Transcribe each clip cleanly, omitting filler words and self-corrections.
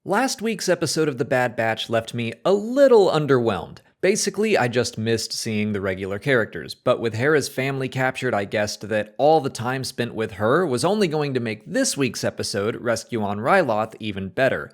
Last week's episode of The Bad Batch left me a little underwhelmed. Basically, I just missed seeing the regular characters, but with Hera'S family captured, I guessed that all the time spent with her was only going to make this week's episode, Rescue on Ryloth, even better.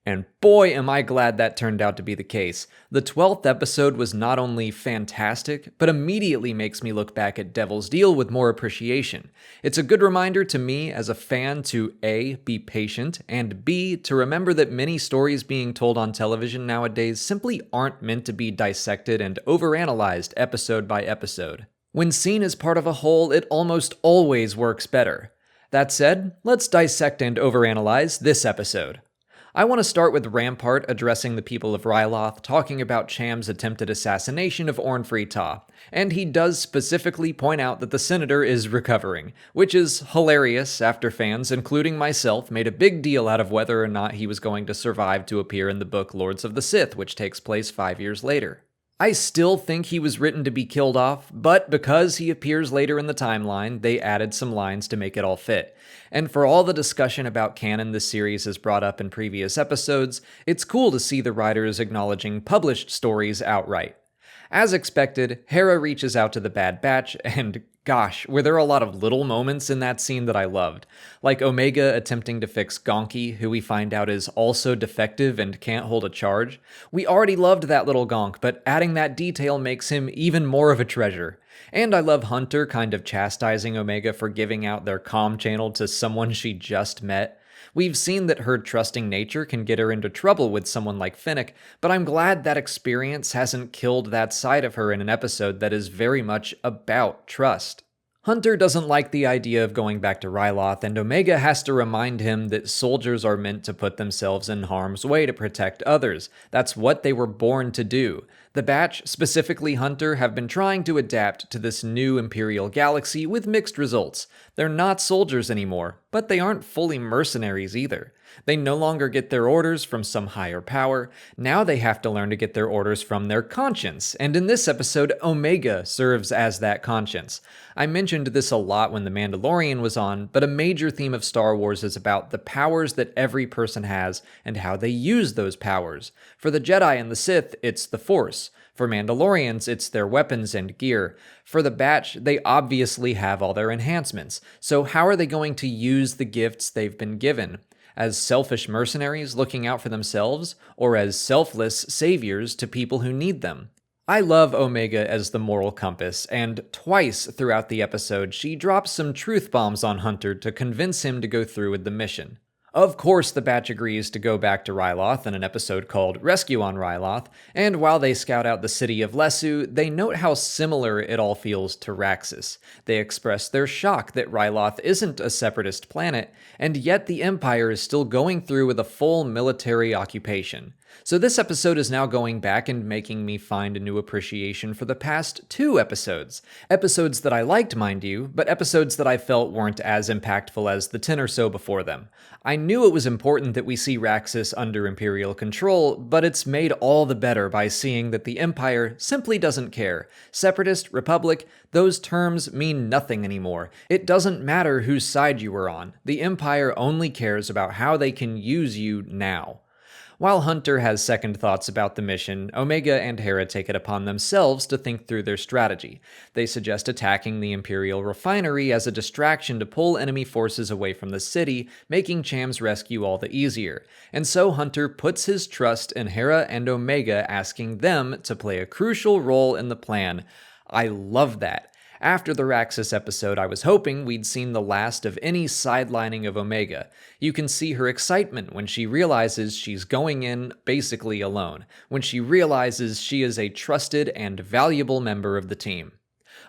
And boy, am I glad that turned out to be the case. The 12th episode was not only fantastic, but immediately makes me look back at Devil's Deal with more appreciation. It's a good reminder to me as a fan to A, be patient, and B, to remember that many stories being told on television nowadays simply aren't meant to be dissected and overanalyzed episode by episode. When seen as part of a whole, it almost always works better. That said, let's dissect and overanalyze this episode. I want to start with Rampart addressing the people of Ryloth, talking about Cham's attempted assassination of Orn Free-Taa, and he does specifically point out that the senator is recovering, which is hilarious after fans, including myself, made a big deal out of whether or not he was going to survive to appear in the book Lords of the Sith, which takes place 5 years later. I still think he was written to be killed off, but because he appears later in the timeline, they added some lines to make it all fit. And for all the discussion about canon this series has brought up in previous episodes, it's cool to see the writers acknowledging published stories outright. As expected, Hera reaches out to the Bad Batch, and gosh, were there a lot of little moments in that scene that I loved. Like Omega attempting to fix Gonki, who we find out is also defective and can't hold a charge. We already loved that little Gonk, but adding that detail makes him even more of a treasure. And I love Hunter kind of chastising Omega for giving out their comm channel to someone she just met. We've seen that her trusting nature can get her into trouble with someone like Fennec, but I'm glad that experience hasn't killed that side of her in an episode that is very much about trust. Hunter doesn't like the idea of going back to Ryloth, and Omega has to remind him that soldiers are meant to put themselves in harm's way to protect others. That's what they were born to do. The Batch, specifically Hunter, have been trying to adapt to this new Imperial galaxy with mixed results. They're not soldiers anymore, but they aren't fully mercenaries either. They no longer get their orders from some higher power. Now they have to learn to get their orders from their conscience, and in this episode, Omega serves as that conscience. I mentioned this a lot when The Mandalorian was on, but a major theme of Star Wars is about the powers that every person has and how they use those powers. For the Jedi and the Sith, it's the Force. For Mandalorians, it's their weapons and gear. For the Batch, they obviously have all their enhancements. So how are they going to use the gifts they've been given? As selfish mercenaries looking out for themselves, or as selfless saviors to people who need them? I love Omega as the moral compass, and twice throughout the episode, she drops some truth bombs on Hunter to convince him to go through with the mission. Of course, the Batch agrees to go back to Ryloth in an episode called Rescue on Ryloth, and while they scout out the city of Lesu, they note how similar it all feels to Raxus. They express their shock that Ryloth isn't a separatist planet, and yet the Empire is still going through with a full military occupation. So this episode is now going back and making me find a new appreciation for the past 2 episodes. Episodes that I liked, mind you, but episodes that I felt weren't as impactful as the 10 or so before them. I knew it was important that we see Raxus under Imperial control, but it's made all the better by seeing that the Empire simply doesn't care. Separatist, Republic, those terms mean nothing anymore. It doesn't matter whose side you were on. The Empire only cares about how they can use you now. While Hunter has second thoughts about the mission, Omega and Hera take it upon themselves to think through their strategy. They suggest attacking the Imperial refinery as a distraction to pull enemy forces away from the city, making Cham's rescue all the easier. And so Hunter puts his trust in Hera and Omega, asking them to play a crucial role in the plan. I love that. After the Raxus episode, I was hoping we'd seen the last of any sidelining of Omega. You can see her excitement when she realizes she's going in basically alone, when she realizes she is a trusted and valuable member of the team.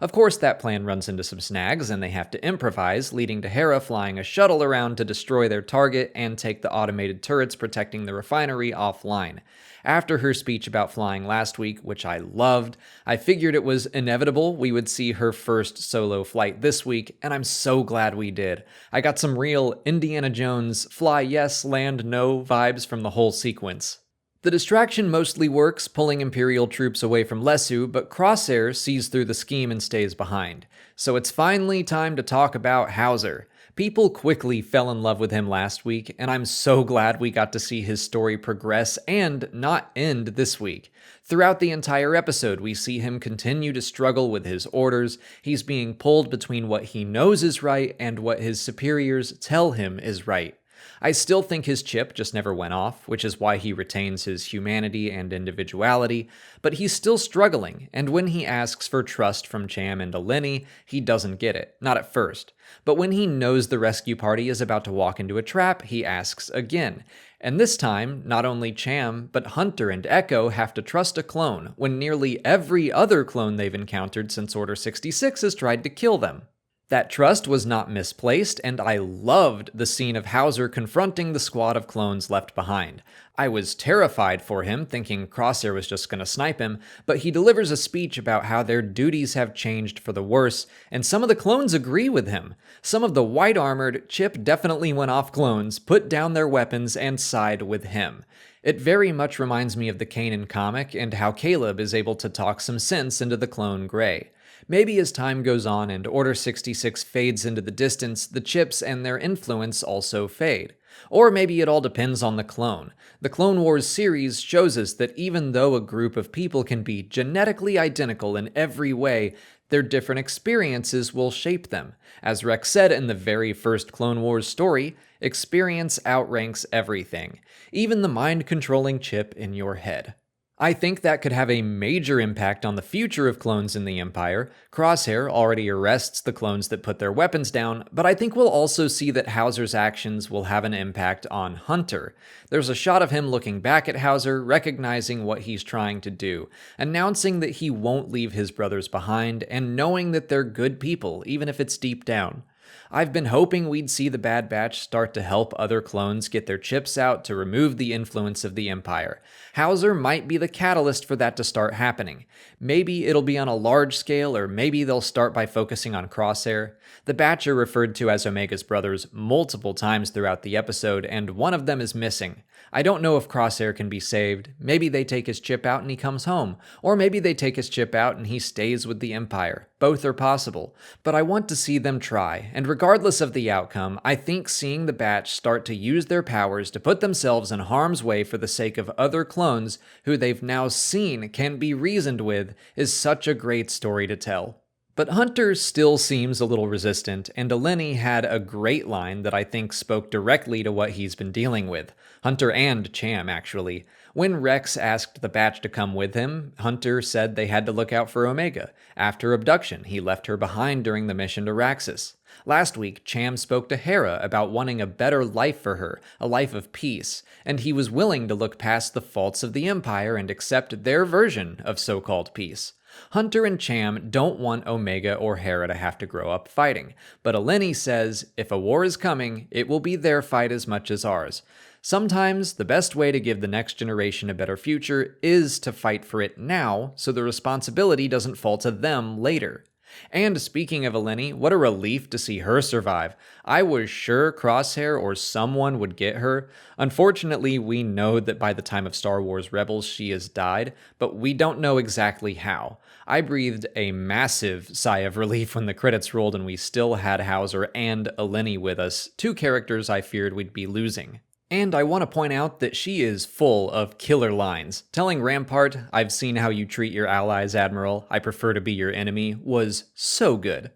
Of course, that plan runs into some snags, and they have to improvise, leading to Hera flying a shuttle around to destroy their target and take the automated turrets protecting the refinery offline. After her speech about flying last week, which I loved, I figured it was inevitable we would see her first solo flight this week, and I'm so glad we did. I got some real Indiana Jones fly yes, land no vibes from the whole sequence. The distraction mostly works, pulling Imperial troops away from Lesu, but Crosshair sees through the scheme and stays behind. So it's finally time to talk about Hauser. People quickly fell in love with him last week, and I'm so glad we got to see his story progress and not end this week. Throughout the entire episode, we see him continue to struggle with his orders. He's being pulled between what he knows is right and what his superiors tell him is right. I still think his chip just never went off, which is why he retains his humanity and individuality, but he's still struggling, and when he asks for trust from Cham and Eleni, he doesn't get it, not at first. But when he knows the rescue party is about to walk into a trap, he asks again. And this time, not only Cham, but Hunter and Echo have to trust a clone, when nearly every other clone they've encountered since Order 66 has tried to kill them. That trust was not misplaced, and I loved the scene of Hauser confronting the squad of clones left behind. I was terrified for him, thinking Crosshair was just gonna snipe him, but he delivers a speech about how their duties have changed for the worse, and some of the clones agree with him. Some of the white-armored Chip definitely went off clones, put down their weapons, and side with him. It very much reminds me of the Kanan comic and how Caleb is able to talk some sense into the clone Grey. Maybe as time goes on and Order 66 fades into the distance, the Chips and their influence also fade. Or maybe it all depends on the clone. The Clone Wars series shows us that even though a group of people can be genetically identical in every way, their different experiences will shape them. As Rex said in the very first Clone Wars story, experience outranks everything, even the mind-controlling chip in your head. I think that could have a major impact on the future of clones in the Empire. Crosshair already arrests the clones that put their weapons down, but I think we'll also see that Hauser's actions will have an impact on Hunter. There's a shot of him looking back at Hauser, recognizing what he's trying to do, announcing that he won't leave his brothers behind, and knowing that they're good people, even if it's deep down. I've been hoping we'd see the Bad Batch start to help other clones get their chips out to remove the influence of the Empire. Hauser might be the catalyst for that to start happening. Maybe it'll be on a large scale, or maybe they'll start by focusing on Crosshair. The Batch are referred to as Omega's brothers multiple times throughout the episode, and one of them is missing. I don't know if Crosshair can be saved. Maybe they take his chip out and he comes home. Or maybe they take his chip out and he stays with the Empire. Both are possible. But I want to see them try, and regardless of the outcome, I think seeing the Batch start to use their powers to put themselves in harm's way for the sake of other clones who they've now seen can be reasoned with is such a great story to tell. But Hunter still seems a little resistant, and Eleni had a great line that I think spoke directly to what he's been dealing with. Hunter and Cham, actually. When Rex asked the Batch to come with him, Hunter said they had to look out for Omega. After abduction, he left her behind during the mission to Raxus. Last week, Cham spoke to Hera about wanting a better life for her, a life of peace, and he was willing to look past the faults of the Empire and accept their version of so-called peace. Hunter and Cham don't want Omega or Hera to have to grow up fighting, but Eleni says if a war is coming, it will be their fight as much as ours. Sometimes, the best way to give the next generation a better future is to fight for it now, so the responsibility doesn't fall to them later. And speaking of Eleni, what a relief to see her survive. I was sure Crosshair or someone would get her. Unfortunately, we know that by the time of Star Wars Rebels she has died, but we don't know exactly how. I breathed a massive sigh of relief when the credits rolled and we still had Hauser and Eleni with us, two characters I feared we'd be losing. And I want to point out that she is full of killer lines. Telling Rampart, "I've seen how you treat your allies, Admiral. I prefer to be your enemy," was so good.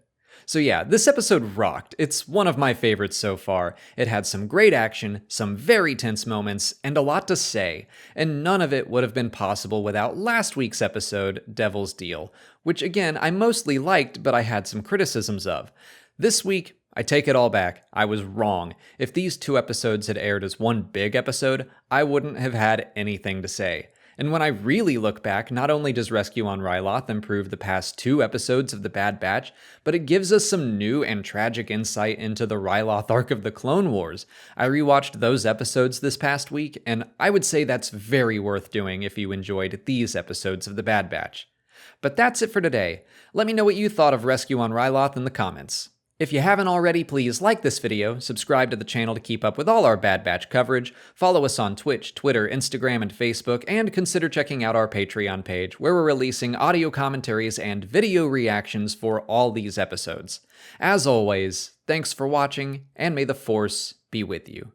So yeah, this episode rocked. It's one of my favorites so far. It had some great action, some very tense moments, and a lot to say. And none of it would have been possible without last week's episode, Devil's Deal, which again, I mostly liked, but I had some criticisms of. This week, I take it all back. I was wrong. If these two episodes had aired as one big episode, I wouldn't have had anything to say. And when I really look back, not only does Rescue on Ryloth improve the past two episodes of The Bad Batch, but it gives us some new and tragic insight into the Ryloth arc of the Clone Wars. I rewatched those episodes this past week, and I would say that's very worth doing if you enjoyed these episodes of The Bad Batch. But that's it for today. Let me know what you thought of Rescue on Ryloth in the comments. If you haven't already, please like this video, subscribe to the channel to keep up with all our Bad Batch coverage, follow us on Twitch, Twitter, Instagram, and Facebook, and consider checking out our Patreon page, where we're releasing audio commentaries and video reactions for all these episodes. As always, thanks for watching, and may the Force be with you.